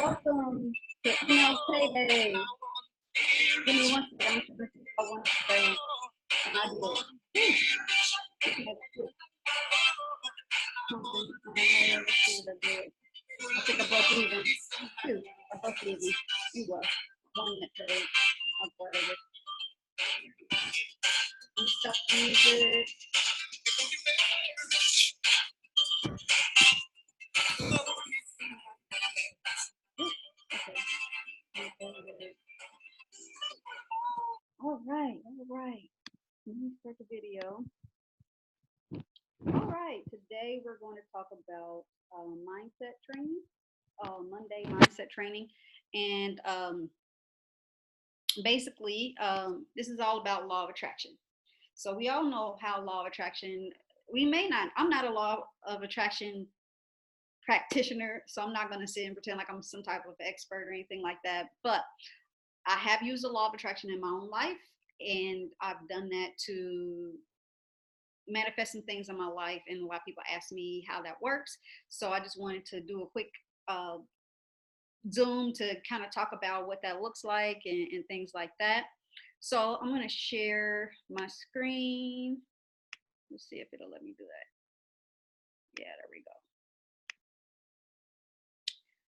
welcome to Payday. Give me one second. I want to say, and I do it. I think I both leaving. Two. I both leaving. You were. 1 minute to 8. I'll go over it. Stop music. All right. Let me start the video. All right, today we're going to talk about mindset training, Monday mindset training, and basically this is all about law of attraction. So we all know how law of attraction, I'm not a law of attraction practitioner, so I'm not going to sit and pretend like I'm some type of expert or anything like that, but I have used the law of attraction in my own life, and I've done that to manifest some things in my life, and a lot of people ask me how that works. So I just wanted to do a quick Zoom to kind of talk about what that looks like and things like that. So I'm going to share my screen. Let's see if it'll let me do that. Yeah, there we go.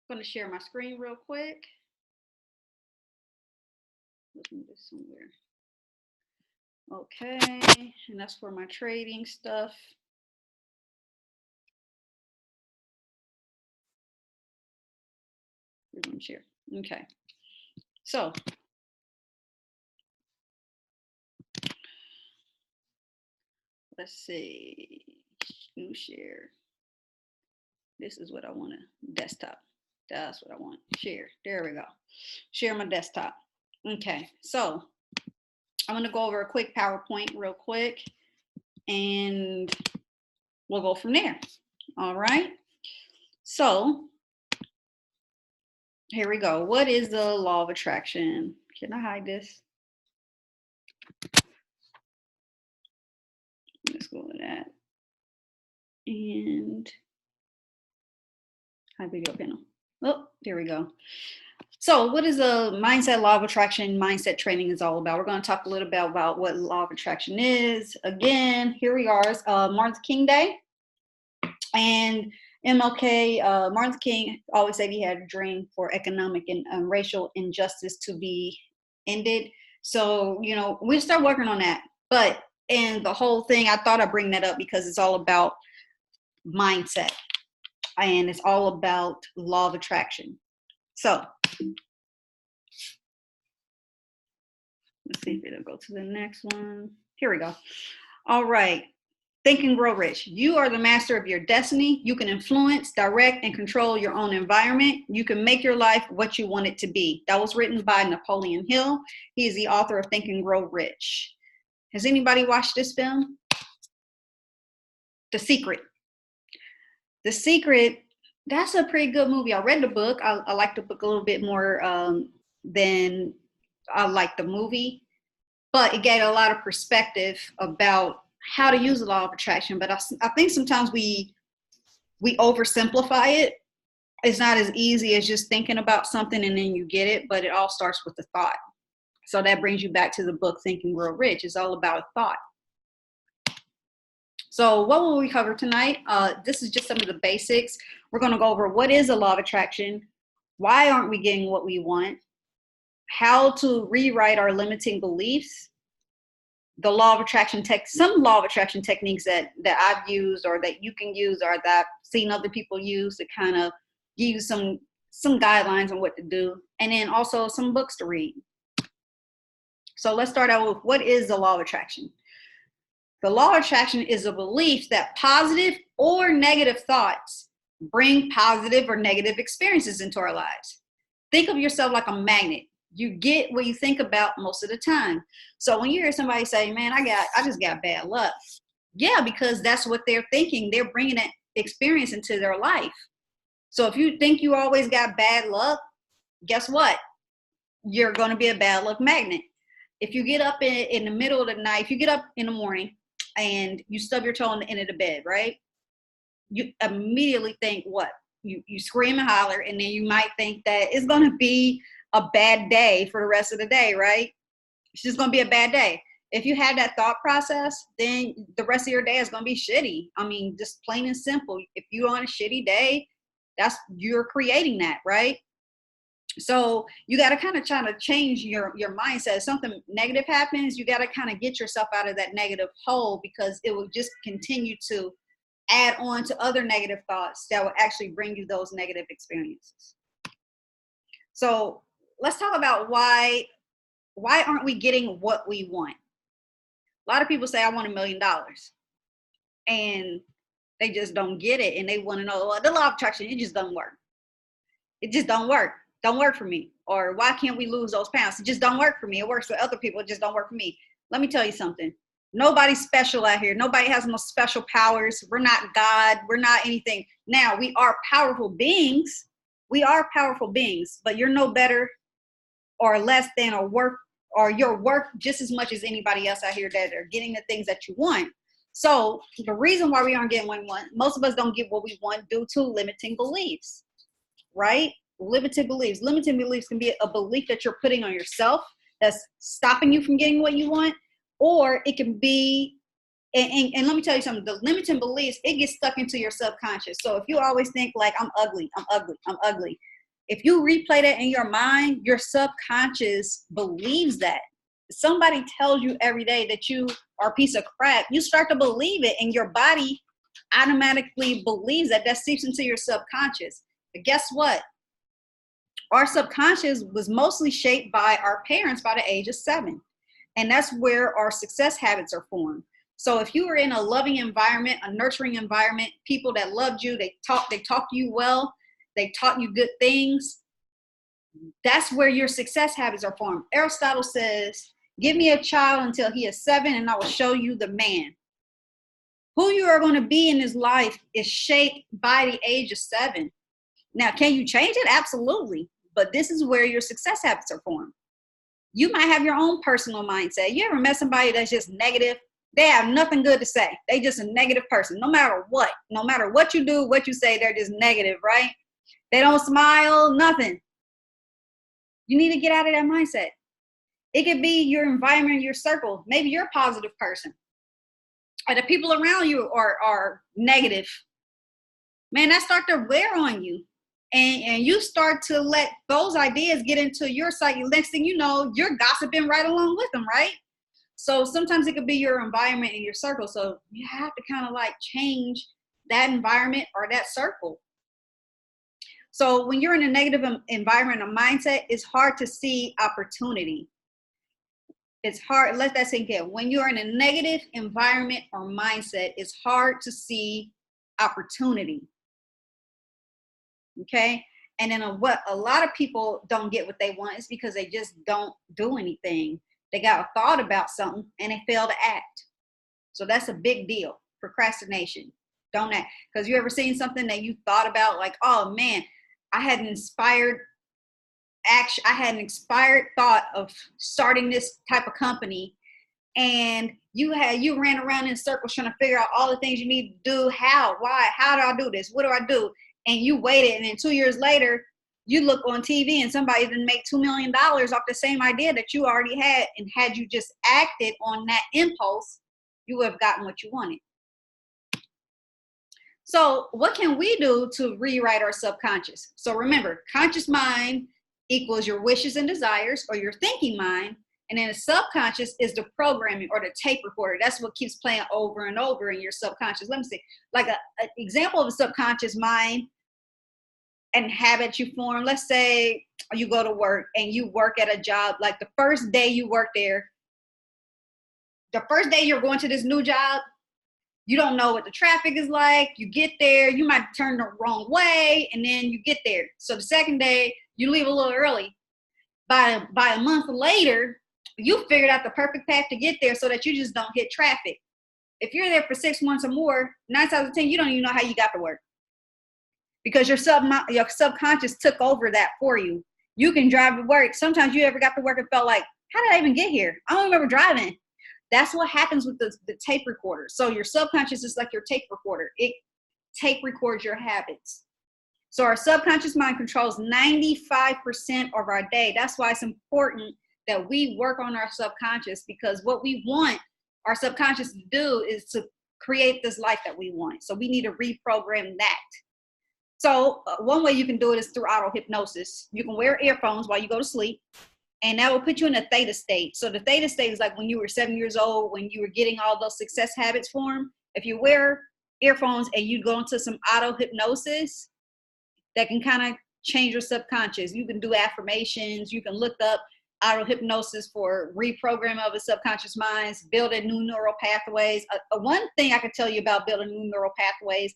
I'm going to share my screen real quick. Let's move this somewhere. Okay, and that's for my trading stuff. We're going to share. Okay, so let's see. New share. This is what I want to desktop. That's what I want. Share. There we go. Share my desktop. Okay, so I'm going to go over a quick PowerPoint real quick, and we'll go from there. All right. So here we go. What is the law of attraction? Can I hide this? Let's go with that. And hide video panel. Oh, there we go. So what is the mindset law of attraction mindset training is all about? We're going to talk a little bit about what law of attraction is. Again, here we are. It's Martin Luther King Day. And MLK, Martin Luther King always said he had a dream for economic and racial injustice to be ended. So, you know, we start working on that. But in the whole thing, I thought I'd bring that up because it's all about mindset. And it's all about law of attraction. So let's see if it'll go to the next one. Here we go. All right. Think and Grow Rich. You are the master of your destiny. You can influence, direct, and control your own environment. You can make your life what you want it to be. That was written by Napoleon Hill. He is the author of Think and Grow Rich. Has anybody watched this film? The Secret. The Secret, that's a pretty good movie. I read the book. I like the book a little bit more than I like the movie, but it gave a lot of perspective about how to use the law of attraction. But I think sometimes we oversimplify it. It's not as easy as just thinking about something and then you get it, but it all starts with the thought. So that brings you back to the book Think and Grow Rich. It's all about a thought. So what will we cover tonight? This is just some of the basics. We're going to go over what is the law of attraction, why aren't we getting what we want, how to rewrite our limiting beliefs, the law of attraction some law of attraction techniques that I've used or that you can use or that I've seen other people use to kind of give you some guidelines on what to do, and then also some books to read. So let's start out with what is the law of attraction. The law of attraction is a belief that positive or negative thoughts bring positive or negative experiences into our lives. Think of yourself like a magnet. You get what you think about most of the time. So when you hear somebody say, man, I just got bad luck. Yeah, because that's what they're thinking. They're bringing that experience into their life. So if you think you always got bad luck, guess what? You're going to be a bad luck magnet. If you get up in the middle of the night, if you get up in the morning and you stub your toe on the end of the bed, right? You immediately think what? you scream and holler, and then you might think that it's going to be a bad day for the rest of the day, right? It's just going to be a bad day. If you had that thought process, then the rest of your day is going to be shitty. I mean, just plain and simple. If you're on a shitty day, you're creating that, right? So you got to kind of try to change your mindset. If something negative happens, you got to kind of get yourself out of that negative hole, because it will just continue to add on to other negative thoughts that will actually bring you those negative experiences. So let's talk about why aren't we getting what we want? A lot of people say, I want $1 million, and they just don't get it. And they want to know, well, the law of attraction, it just doesn't work. It just don't work. Don't work for me. Or why can't we lose those pounds? It just don't work for me. It works for other people. It just don't work for me. Let me tell you something. Nobody's special out here. Nobody has no special powers. We're not God. We're not anything. Now, we are powerful beings. We are powerful beings, but you're no better or less than or you're worth just as much as anybody else out here that are getting the things that you want. So the reason why we aren't getting what we want, most of us don't get what we want due to limiting beliefs, right? Limited beliefs. Limiting beliefs can be a belief that you're putting on yourself that's stopping you from getting what you want, or it can be, and let me tell you something, the limiting beliefs, it gets stuck into your subconscious. So if you always think like, I'm ugly, I'm ugly, I'm ugly, if you replay that in your mind, your subconscious believes that. Somebody tells you every day that you are a piece of crap, you start to believe it, and your body automatically believes that. That seeps into your subconscious. But guess what? Our subconscious was mostly shaped by our parents by the age of 7. And that's where our success habits are formed. So if you were in a loving environment, a nurturing environment, people that loved you, they talked to you well, they taught you good things, that's where your success habits are formed. Aristotle says, give me a child until he is 7 and I will show you the man. Who you are going to be in his life is shaped by the age of 7. Now, can you change it? Absolutely. But this is where your success habits are formed. You might have your own personal mindset. You ever met somebody that's just negative? They have nothing good to say. They just a negative person, no matter what. No matter what you do, what you say, they're just negative, right? They don't smile, nothing. You need to get out of that mindset. It could be your environment, your circle. Maybe you're a positive person, and the people around you are negative. Man, that start to wear on you. And you start to let those ideas get into your psyche. Next thing you know, you're gossiping right along with them, right? So sometimes it could be your environment and your circle. So you have to kind of like change that environment or that circle. So when you're in a negative environment or mindset, it's hard to see opportunity. It's hard, let that sink in. When you're in a negative environment or mindset, it's hard to see opportunity. Okay. And then what a lot of people don't get what they want is because they just don't do anything. They got a thought about something and they fail to act. So that's a big deal. Procrastination. Don't act. Because you ever seen something that you thought about like, oh man, I had an inspired action. I had an inspired thought of starting this type of company. And you ran around in circles trying to figure out all the things you need to do. How, why, how do I do this? What do I do? And you waited, and then 2 years later, you look on TV and somebody didn't make $2 million off the same idea that you already had. And had you just acted on that impulse, you would have gotten what you wanted. So what can we do to rewrite our subconscious? So remember, conscious mind equals your wishes and desires, or your thinking mind. And then the subconscious is the programming or the tape recorder. That's what keeps playing over and over in your subconscious. Let me see, like an example of a subconscious mind and habit you form. Let's say you go to work and you work at a job. Like the first day you work there, the first day you're going to this new job, you don't know what the traffic is like. You get there, you might turn the wrong way, and then you get there. So the second day, you leave a little early. By a month later, you figured out the perfect path to get there so that you just don't hit traffic. If you're there for 6 months or more, 9 times out of 10, you don't even know how you got to work. Because your subconscious took over that for you. You can drive to work. Sometimes you ever got to work and felt like, how did I even get here? I don't remember driving. That's what happens with the tape recorder. So your subconscious is like your tape recorder. It tape records your habits. So our subconscious mind controls 95% of our day. That's why it's important that we work on our subconscious, because what we want our subconscious to do is to create this life that we want. So we need to reprogram that. So one way you can do it is through auto hypnosis. You can wear earphones while you go to sleep, and that will put you in a theta state. So the theta state is like when you were 7 years old, when you were getting all those success habits formed. If you wear earphones and you go into some auto hypnosis, that can kind of change your subconscious. You can do affirmations. You can look up auto hypnosis for reprogram of the subconscious minds, building new neural pathways. One thing I can tell you about building new neural pathways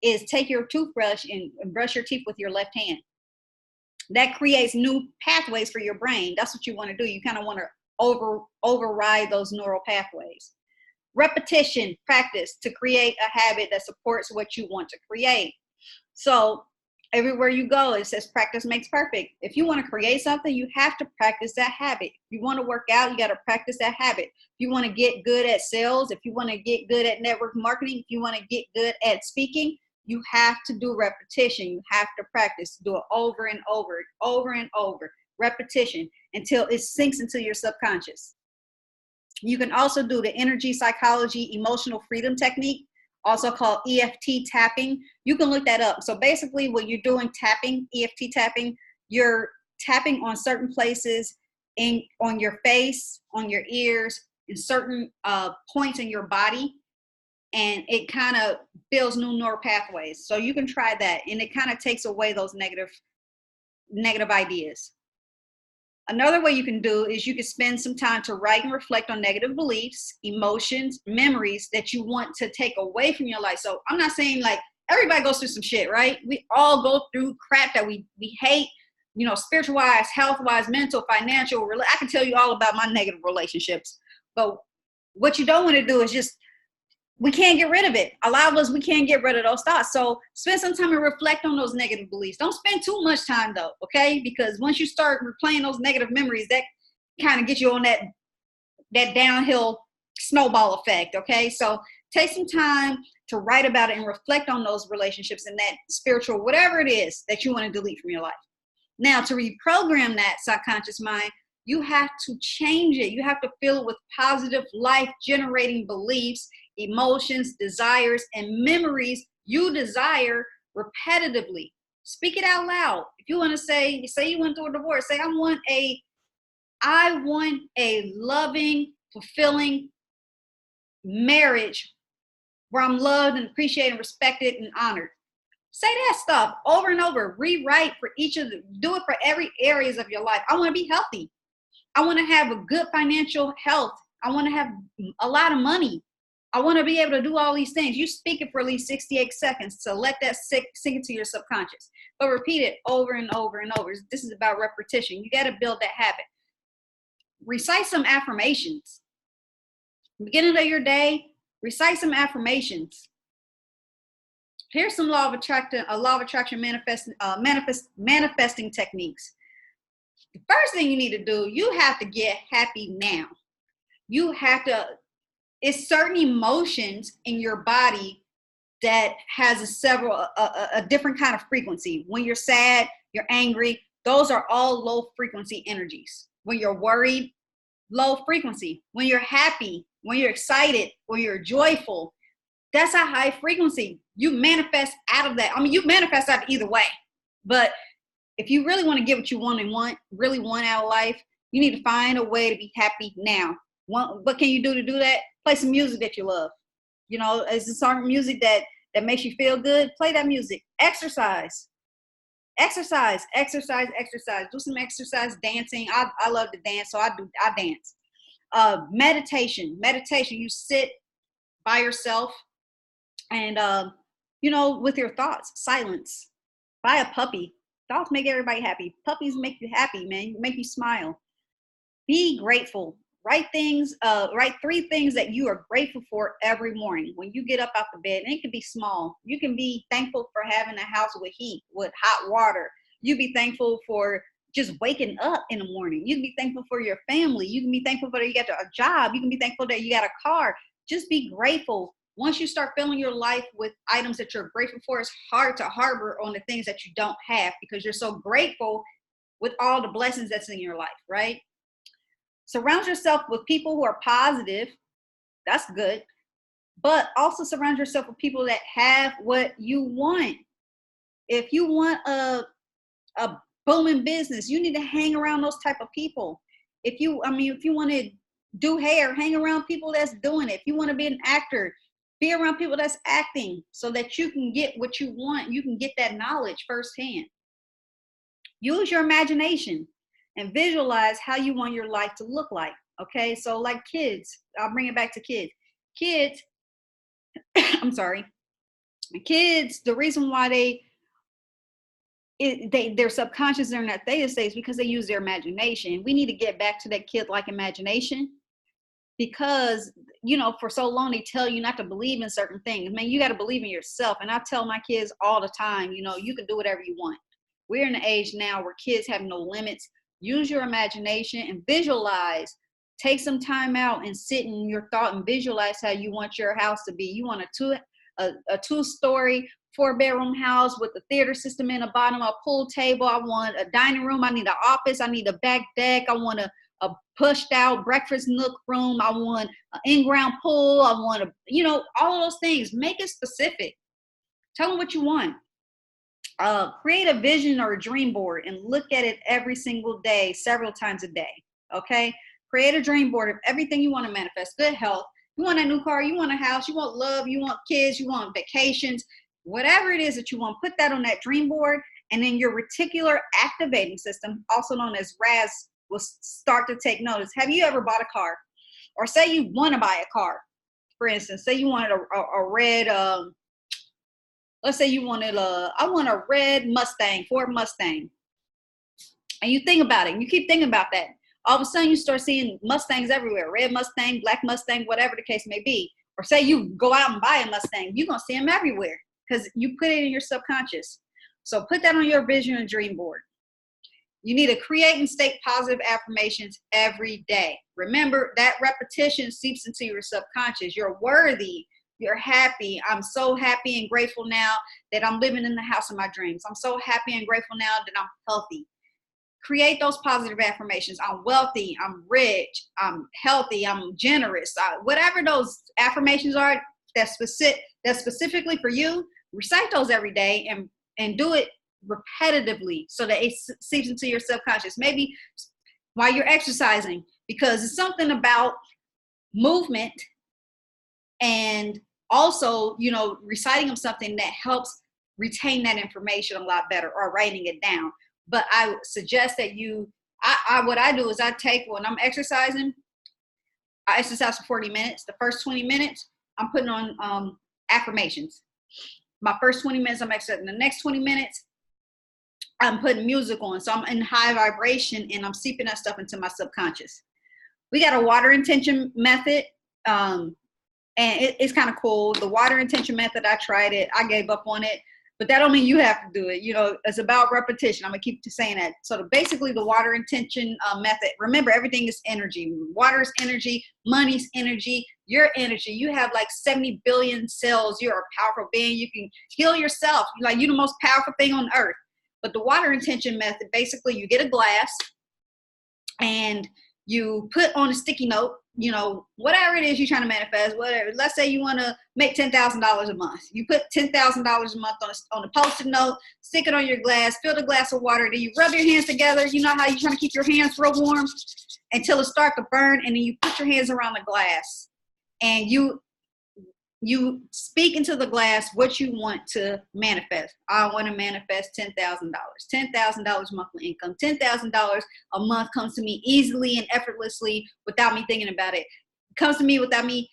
is take your toothbrush and brush your teeth with your left hand. That creates new pathways for your brain. That's what you want to do. You kind of want to override those neural pathways. Repetition, practice to create a habit that supports what you want to create. So everywhere you go, it says practice makes perfect. If you want to create something, you have to practice that habit. If you want to work out, you got to practice that habit. If you want to get good at sales, if you want to get good at network marketing, if you want to get good at speaking, you have to do repetition. You have to practice. Do it over and over, over and over. Repetition until it sinks into your subconscious. You can also do the energy, psychology, emotional freedom technique, also called EFT tapping. You can look that up. So basically when you're doing tapping, EFT tapping, you're tapping on certain places on your face, on your ears, in certain points in your body. And it kind of builds new neural pathways. So you can try that. And it kind of takes away those negative ideas. Another way you can do is you can spend some time to write and reflect on negative beliefs, emotions, memories that you want to take away from your life. So I'm not saying like everybody goes through some shit, right? We all go through crap that we hate, spiritual wise, health wise, mental, financial. I can tell you all about my negative relationships. But what you don't want to do is we can't get rid of it. A lot of us, we can't get rid of those thoughts. So spend some time and reflect on those negative beliefs. Don't spend too much time though, okay? Because once you start replaying those negative memories, that kind of gets you on that downhill snowball effect, okay? So take some time to write about it and reflect on those relationships and that spiritual, whatever it is that you want to delete from your life. Now, to reprogram that subconscious mind, you have to change it. You have to fill it with positive, life-generating beliefs, emotions, desires, and memories you desire repetitively. Speak it out loud. If you want to say you went through a divorce, say, I want a loving, fulfilling marriage where I'm loved and appreciated, respected, and honored. Say that stuff over and over. Rewrite for do it for every areas of your life. I want to be healthy. I want to have a good financial health. I want to have a lot of money. I want to be able to do all these things. You speak it for at least 68 seconds to let that sink into your subconscious. But repeat it over and over and over. This is about repetition. You got to build that habit. Recite some affirmations. Beginning of your day, recite some affirmations. Here's some law of attraction manifesting techniques. The first thing you need to do, you have to get happy now. It's certain emotions in your body that has a different kind of frequency. When you're sad, you're angry, those are all low frequency energies. When you're worried, low frequency. When you're happy, when you're excited, when you're joyful, that's a high frequency. You manifest out of that. I mean, you manifest out either way, but if you really want to get what you really want out of life, you need to find a way to be happy now. What can you do to do that? Play some music that you love. Is there certain music that makes you feel good? Play that music. Exercise. Do some exercise, dancing. I love to dance, so I dance. Meditation. You sit by yourself and, with your thoughts, silence. Buy a puppy. Dogs make everybody happy. Puppies make you happy, man. Make you smile. Be grateful. Write 3 things that you are grateful for every morning when you get up out the bed. And it can be small. You can be thankful for having a house with heat, with hot water. You be thankful for just waking up in the morning. You can be thankful for your family. You can be thankful for that you got a job. You can be thankful that you got a car. Just be grateful Once you start filling your life with items that you're grateful for, it's hard to harbor on the things that you don't have because you're so grateful with all the blessings that's in your life, right? Surround yourself with people who are positive. That's good. But also surround yourself with people that have what you want. If you want a booming business, you need to hang around those type of people. If you want to do hair, hang around people that's doing it. If you want to be an actor, be around people that's acting so that you can get what you want. You can get that knowledge firsthand. Use your imagination and visualize how you want your life to look like. Okay, so like kids, I'll bring it back to kids. Kids, I'm sorry. Kids, the reason why their subconscious are in that theta state is because they use their imagination. We need to get back to that kid-like imagination because, for so long they tell you not to believe in certain things. Man, you got to believe in yourself. And I tell my kids all the time, you can do whatever you want. We're in an age now where kids have no limits. Use your imagination and visualize. Take some time out and sit in your thought and visualize how you want your house to be. You want a two-story, 4-bedroom house with a theater system in the bottom, a pool table. I want a dining room. I need an office. I need a back deck. I want a pushed out breakfast nook room. I want an in-ground pool. I want all of those things. Make it specific. Tell them what you want. Create a vision or a dream board and look at it every single day, several times a day. Okay. Create a dream board of everything you want to manifest. Good health. You want a new car. You want a house. You want love. You want kids. You want vacations. Whatever it is that you want, put that on that dream board. And then your reticular activating system, also known as RAS, will start to take notice. Have you ever bought a car? Or say you want to buy a car. For instance, say you wanted a red, let's say you wanted I want a red Mustang, Ford Mustang. And you think about it. And you keep thinking about that. All of a sudden you start seeing Mustangs everywhere, red Mustang, black Mustang, whatever the case may be. Or say you go out and buy a Mustang, you're going to see them everywhere because you put it in your subconscious. So put that on your vision and dream board. You need to create and state positive affirmations every day. Remember that repetition seeps into your subconscious. You're worthy. You're happy. I'm so happy and grateful now that I'm living in the house of my dreams. I'm so happy and grateful now that I'm healthy. Create those positive affirmations. I'm wealthy. I'm rich. I'm healthy. I'm generous. Whatever those affirmations are that's specifically for you, recite those every day and do it repetitively so that it seeps into your subconscious. Maybe while you're exercising, because it's something about movement and also, reciting of something that helps retain that information a lot better, or writing it down. But I would suggest that what I do is when I'm exercising, I exercise for 40 minutes. The first 20 minutes, I'm putting on affirmations. My first 20 minutes, I'm exercising. The next 20 minutes, I'm putting music on. So I'm in high vibration and I'm seeping that stuff into my subconscious. We got a water intention method. And it's kind of cool. The water intention method, I tried it. I gave up on it. But that don't mean you have to do it. It's about repetition. I'm going to keep saying that. So basically the water intention method, remember everything is energy. Water is energy. Money's energy. Your energy. You have like 70 billion cells. You're a powerful being. You can heal yourself. You're the most powerful thing on earth. But the water intention method, basically you get a glass and you put on a sticky note, whatever it is you're trying to manifest, whatever. Let's say you want to make $10,000 a month. You put $10,000 a month on a Post-it note, stick it on your glass, fill the glass with water, then you rub your hands together. You know how you're trying to keep your hands real warm until it starts to burn, and then you put your hands around the glass and you speak into the glass what you want to manifest. I want to manifest $10,000. $10,000 monthly income. $10,000 a month comes to me easily and effortlessly without me thinking about it. It comes to me without me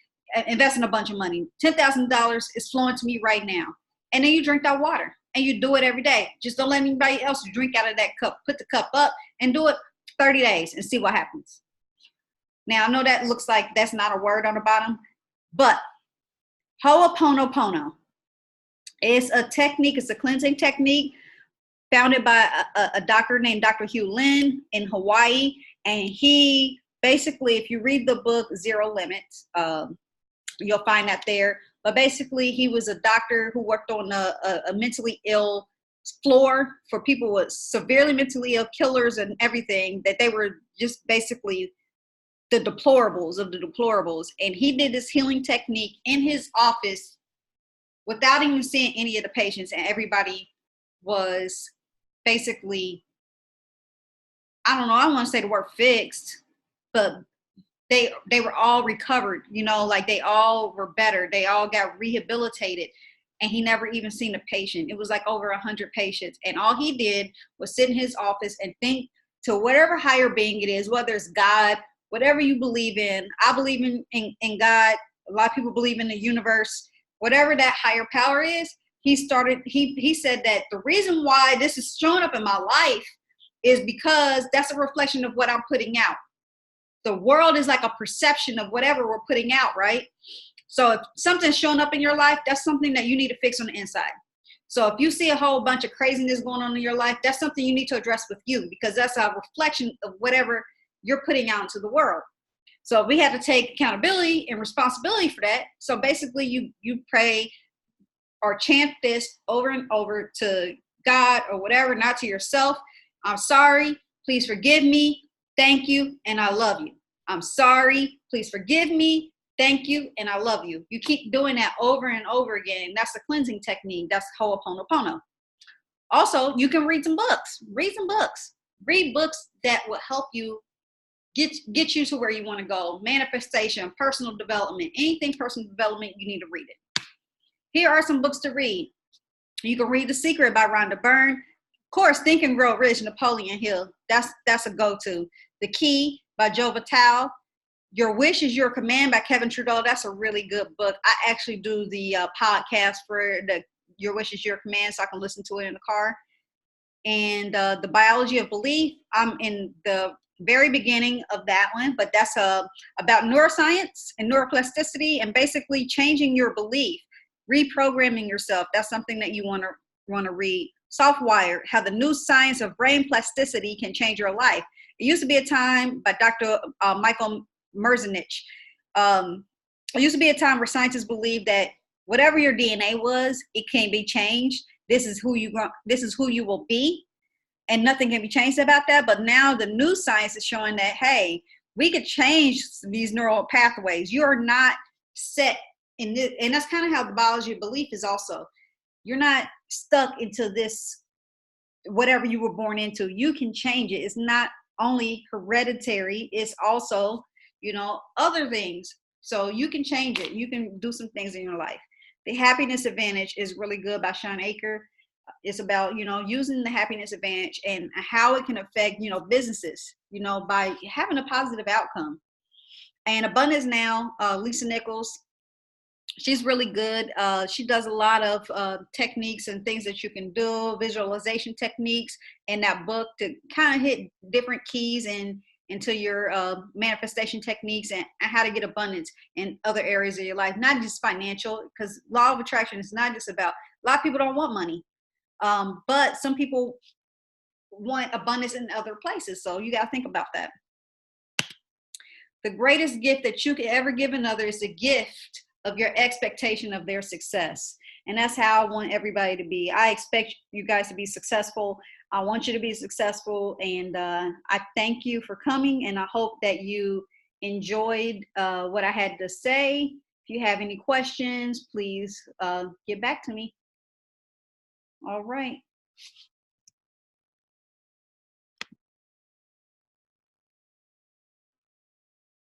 investing a bunch of money. $10,000 is flowing to me right now. And then you drink that water and you do it every day. Just don't let anybody else drink out of that cup. Put the cup up and do it 30 days and see what happens. Now, I know that looks like that's not a word on the bottom, but Ho'oponopono is a technique. It's a cleansing technique founded by a doctor named Dr. Hugh Lin in Hawaii. And he basically, if you read the book Zero Limits, you'll find that there. but basically he was a doctor who worked on a mentally ill floor for people with severely mentally ill, killers and everything, that they were just basically the deplorables of the deplorables. And he did this healing technique in his office without even seeing any of the patients, and everybody was basically, I don't know, I don't want to say the word fixed, but they were all recovered, you know, like they all were better. They all got rehabilitated, and he never even seen a patient. It was like over 100 patients. And all he did was sit in his office and think to whatever higher being it is, whether it's God, whatever you believe in. I believe in God. A lot of people believe in the universe, whatever that higher power is. He said that the reason why this is showing up in my life is because that's a reflection of what I'm putting out. The world is like a perception of whatever we're putting out, right? So if something's showing up in your life, that's something that you need to fix on the inside. So if you see a whole bunch of craziness going on in your life, that's something you need to address with you, because that's a reflection of whatever you're putting out into the world. So we have to take accountability and responsibility for that. So basically you pray or chant this over and over to God or whatever, not to yourself. I'm sorry, please forgive me, thank you, and I love you. I'm sorry, please forgive me, thank you, and I love you. You keep doing that over and over again. That's the cleansing technique. That's Ho'oponopono. Also, you can read some books. Read some books. Read books that will help you get you to where you want to go. Manifestation, personal development, anything personal development, you need to read it. Here are some books to read. You can read The Secret by Rhonda Byrne. Of course, Think and Grow Rich, Napoleon Hill. That's a go-to. The Key by Joe Vitale. Your Wish is Your Command by Kevin Trudeau. That's a really good book. I actually do the podcast for the Your Wish is Your Command, so I can listen to it in the car. And The Biology of Belief, I'm in the very beginning of that one, but that's about neuroscience and neuroplasticity and basically changing your belief, reprogramming yourself. That's something that you want to read. Softwired, How the New Science of Brain Plasticity Can Change Your Life. It used to be a time by Dr. Michael Merzenich. It used to be a time where scientists believed that whatever your DNA was, it can be changed. This is who you will be, and nothing can be changed about that. But now the new science is showing that, hey, we could change these neural pathways. You are not set in this, and that's kind of how the biology of belief is also. You're not stuck into this, whatever you were born into. You can change it. It's not only hereditary, it's also, other things. So you can change it. You can do some things in your life. The Happiness Advantage is really good by Sean Aker. It's about, using the happiness advantage and how it can affect, businesses, by having a positive outcome. And Abundance Now, Lisa Nichols, she's really good. She does a lot of techniques and things that you can do, visualization techniques in that book to kind of hit different keys and into your manifestation techniques and how to get abundance in other areas of your life, not just financial, because law of attraction is not just about, a lot of people don't want money, but some people want abundance in other places. So you got to think about that. The greatest gift that you can ever give another is the gift of your expectation of their success. And that's how I want everybody to be. I expect you guys to be successful. I want you to be successful. And I thank you for coming. And I hope that you enjoyed what I had to say. If you have any questions, please get back to me. All right.